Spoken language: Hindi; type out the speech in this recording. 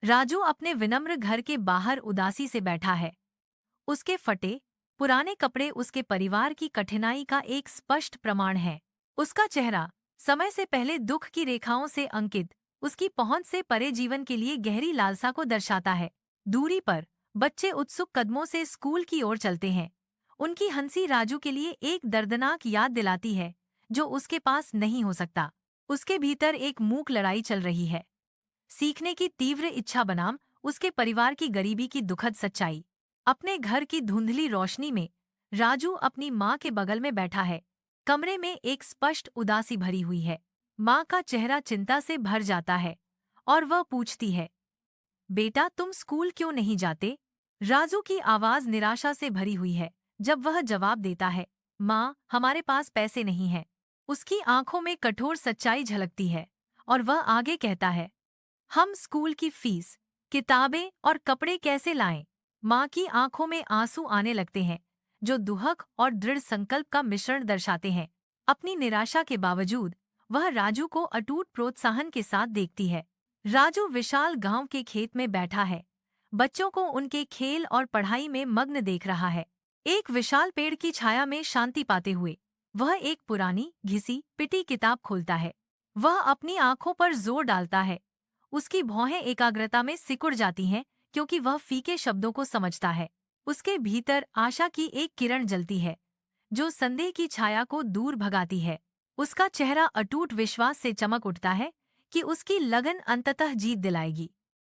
राजू अपने विनम्र घर के बाहर उदासी से बैठा है। उसके फटे, पुराने कपड़े उसके परिवार की कठिनाई का एक स्पष्ट प्रमाण है। उसका चेहरा, समय से पहले दुख की रेखाओं से अंकित, उसकी पहुंच से परे जीवन के लिए गहरी लालसा को दर्शाता है। दूरी पर, बच्चे उत्सुक कदमों से स्कूल की ओर चलते हैं। उनकी हंसी राजू के लिए एक दर्दनाक याद दिलाती है, जो उसके पास नहीं हो सकता। उसके भीतर एक मूक लड़ाई चल रही है, सीखने की तीव्र इच्छा बनाम उसके परिवार की गरीबी की दुखद सच्चाई। अपने घर की धुंधली रोशनी में राजू अपनी माँ के बगल में बैठा है। कमरे में एक स्पष्ट उदासी भरी हुई है। माँ का चेहरा चिंता से भर जाता है और वह पूछती है, बेटा तुम स्कूल क्यों नहीं जाते? राजू की आवाज निराशा से भरी हुई है जब वह जवाब देता है, माँ हमारे पास पैसे नहीं हैं। उसकी आंखों में कठोर सच्चाई झलकती है और वह आगे कहता है, हम स्कूल की फीस, किताबें और कपड़े कैसे लाएं? माँ की आंखों में आंसू आने लगते हैं, जो दुहक और दृढ़ संकल्प का मिश्रण दर्शाते हैं। अपनी निराशा के बावजूद वह राजू को अटूट प्रोत्साहन के साथ देखती है। राजू विशाल गांव के खेत में बैठा है, बच्चों को उनके खेल और पढ़ाई में मग्न देख रहा है। एक विशाल पेड़ की छाया में शांति पाते हुए वह एक पुरानी घिसी पिटी किताब खोलता है। वह अपनी आंखों पर जोर डालता है। उसकी भौहें एकाग्रता में सिकुड़ जाती हैं, क्योंकि वह फीके शब्दों को समझता है। उसके भीतर आशा की एक किरण जलती है, जो संदेह की छाया को दूर भगाती है। उसका चेहरा अटूट विश्वास से चमक उठता है कि उसकी लगन अंततः जीत दिलाएगी।